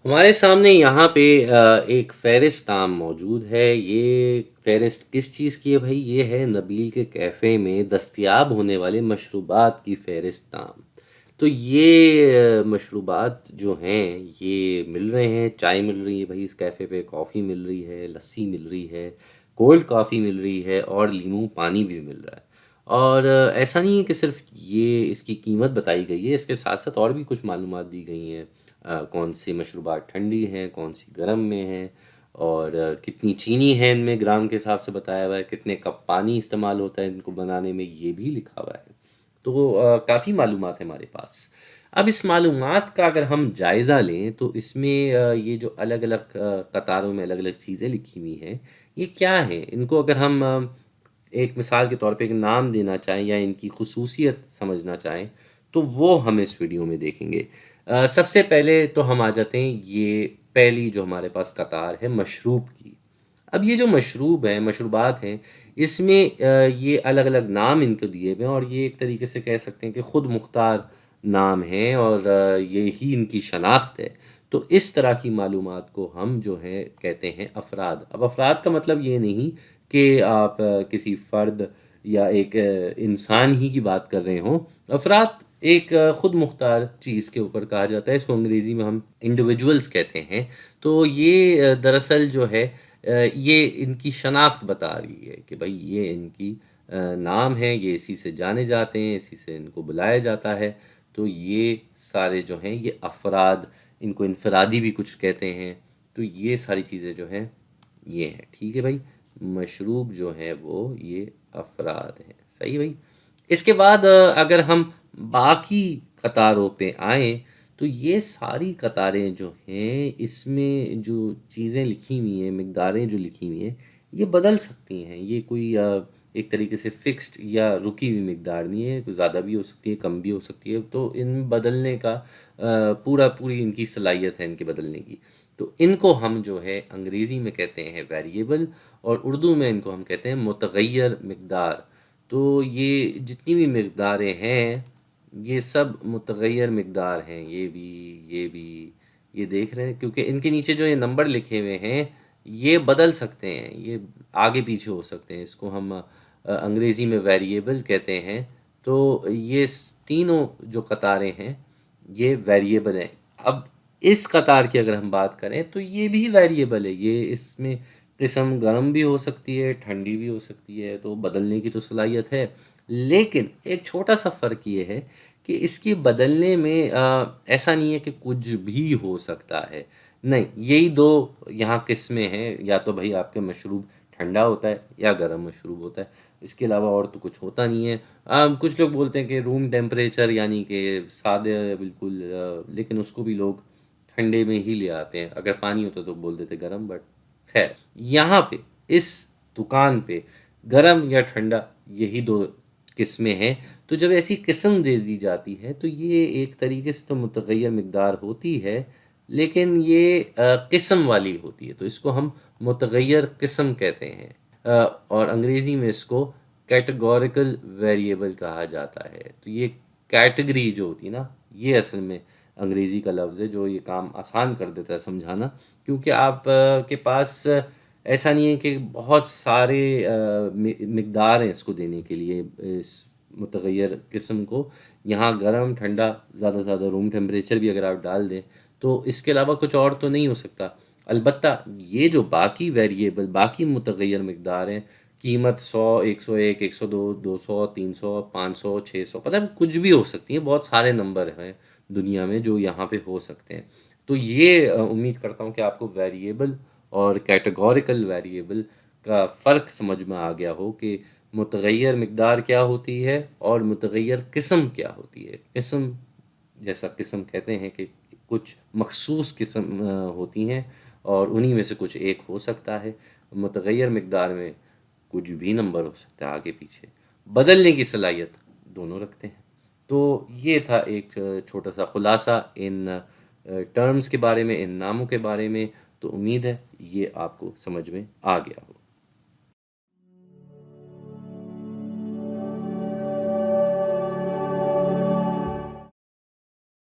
ہمارے سامنے یہاں پہ ایک فہرست نام موجود ہے۔ یہ فہرست کس چیز کی ہے بھائی؟ یہ ہے نبیل کے کیفے میں دستیاب ہونے والے مشروبات کی فہرست نام۔ تو یہ مشروبات جو ہیں یہ مل رہے ہیں، چائے مل رہی ہے بھائی اس کیفے پہ، کافی مل رہی ہے، لسی مل رہی ہے، کولڈ کافی مل رہی ہے، اور لیموں پانی بھی مل رہا ہے۔ اور ایسا نہیں ہے کہ صرف یہ اس کی قیمت بتائی گئی ہے، اس کے ساتھ ساتھ اور بھی کچھ معلومات دی گئی ہیں۔ کون سی مشروبات ٹھنڈی ہیں، کون سی گرم میں ہیں، اور کتنی چینی ہے ان میں گرام کے حساب سے بتایا ہوا ہے، کتنے کپ پانی استعمال ہوتا ہے ان کو بنانے میں یہ بھی لکھا ہوا ہے۔ تو کافی معلومات ہے ہمارے پاس۔ اب اس معلومات کا اگر ہم جائزہ لیں تو اس میں یہ جو الگ الگ قطاروں میں الگ الگ چیزیں لکھی ہوئی ہیں یہ کیا ہیں؟ ان کو اگر ہم ایک مثال کے طور پہ ایک نام دینا چاہیں یا ان کی خصوصیت سمجھنا چاہیں تو وہ ہم اس ویڈیو میں دیکھیں گے۔ سب سے پہلے تو ہم آ جاتے ہیں یہ پہلی جو ہمارے پاس قطار ہے مشروب کی۔ اب یہ جو مشروب ہیں، مشروبات ہیں، اس میں یہ الگ الگ نام ان کو دیے ہوئے ہیں، اور یہ ایک طریقے سے کہہ سکتے ہیں کہ خود مختار نام ہیں، اور یہی ان کی شناخت ہے۔ تو اس طرح کی معلومات کو ہم جو ہے کہتے ہیں افراد۔ اب افراد کا مطلب یہ نہیں کہ آپ کسی فرد یا ایک انسان ہی کی بات کر رہے ہوں۔ افراد ایک خود مختار چیز کے اوپر کہا جاتا ہے، اس کو انگریزی میں ہم انڈیویجولز کہتے ہیں۔ تو یہ دراصل جو ہے یہ ان کی شناخت بتا رہی ہے کہ بھائی یہ ان کی نام ہے، یہ اسی سے جانے جاتے ہیں، اسی سے ان کو بلایا جاتا ہے۔ تو یہ سارے جو ہیں یہ افراد، ان کو انفرادی بھی کچھ کہتے ہیں۔ تو یہ ساری چیزیں جو ہیں یہ ہیں، ٹھیک ہے بھائی؟ مشروب جو ہے وہ یہ افراد ہیں، صحیح بھائی؟ اس کے بعد اگر ہم باقی قطاروں پہ آئیں تو یہ ساری قطاریں جو ہیں اس میں جو چیزیں لکھی ہوئی ہیں، مقداریں جو لکھی ہوئی ہیں یہ بدل سکتی ہیں۔ یہ کوئی ایک طریقے سے فکسڈ یا رکی ہوئی مقدار نہیں ہے، کوئی زیادہ بھی ہو سکتی ہے، کم بھی ہو سکتی ہے۔ تو ان بدلنے کا پوری ان کی صلاحیت ہے ان کے بدلنے کی۔ تو ان کو ہم جو ہے انگریزی میں کہتے ہیں ویریبل، اور اردو میں ان کو ہم کہتے ہیں متغیر مقدار۔ تو یہ جتنی بھی مقداریں ہیں یہ سب متغیر مقدار ہیں، یہ بھی یہ دیکھ رہے ہیں، کیونکہ ان کے نیچے جو یہ نمبر لکھے ہوئے ہیں یہ بدل سکتے ہیں، یہ آگے پیچھے ہو سکتے ہیں۔ اس کو ہم انگریزی میں ویریبل کہتے ہیں۔ تو یہ تینوں جو قطاریں ہیں یہ ویریبل ہیں۔ اب اس قطار کی اگر ہم بات کریں تو یہ بھی ویریبل ہے، یہ اس میں قسم گرم بھی ہو سکتی ہے، ٹھنڈی بھی ہو سکتی ہے، تو بدلنے کی تو صلاحیت ہے۔ لیکن ایک چھوٹا سا فرق یہ ہے کہ اس کی بدلنے میں ایسا نہیں ہے کہ کچھ بھی ہو سکتا ہے، نہیں، یہی دو یہاں قسمیں ہیں، یا تو بھائی آپ کے مشروب ٹھنڈا ہوتا ہے یا گرم مشروب ہوتا ہے، اس کے علاوہ اور تو کچھ ہوتا نہیں ہے۔ کچھ لوگ بولتے ہیں کہ روم ٹیمپریچر یعنی کہ سادہ بالکل، لیکن اس کو بھی لوگ ٹھنڈے میں ہی لے آتے ہیں، اگر پانی ہوتا تو بول دیتے گرم، بٹ خیر یہاں پہ اس دکان پہ گرم یا ٹھنڈا یہی دو قسمیں ہیں۔ تو جب ایسی قسم دے دی جاتی ہے تو یہ ایک طریقے سے تو متغیر مقدار ہوتی ہے، لیکن یہ قسم والی ہوتی ہے، تو اس کو ہم متغیر قسم کہتے ہیں، اور انگریزی میں اس کو کیٹیگوریکل ویریبل کہا جاتا ہے۔ تو یہ کیٹیگری جو ہوتی ہے نا، یہ اصل میں انگریزی کا لفظ ہے جو یہ کام آسان کر دیتا ہے سمجھانا، کیونکہ آپ کے پاس ایسا نہیں ہے کہ بہت سارے مقدار ہیں اس کو دینے کے لیے، اس متغیر قسم کو۔ یہاں گرم ٹھنڈا زیادہ سے زیادہ روم ٹیمپریچر بھی اگر آپ ڈال دیں تو اس کے علاوہ کچھ اور تو نہیں ہو سکتا۔ البتہ یہ جو باقی ویریبل، باقی متغیر مقدار ہیں، قیمت 100، 101، 102، 200، 300، 500، 600، پتہ کچھ بھی ہو سکتی ہیں، بہت سارے نمبر ہیں دنیا میں جو یہاں پہ ہو سکتے ہیں۔ تو یہ امید کرتا ہوں کہ آپ کو ویریبل اور کیٹیگوریکل ویریبل کا فرق سمجھ میں آ گیا ہو کہ متغیر مقدار کیا ہوتی ہے اور متغیر قسم کیا ہوتی ہے۔ قسم جیسا قسم کہتے ہیں کہ کچھ مخصوص قسم ہوتی ہیں اور انہی میں سے کچھ ایک ہو سکتا ہے۔ متغیر مقدار میں کچھ بھی نمبر ہو سکتا ہے، آگے پیچھے بدلنے کی صلاحیت دونوں رکھتے ہیں۔ تو یہ تھا ایک چھوٹا سا خلاصہ ان ٹرمز کے بارے میں، ان ناموں کے بارے میں۔ تو امید ہے یہ آپ کو سمجھ میں آ گیا ہو۔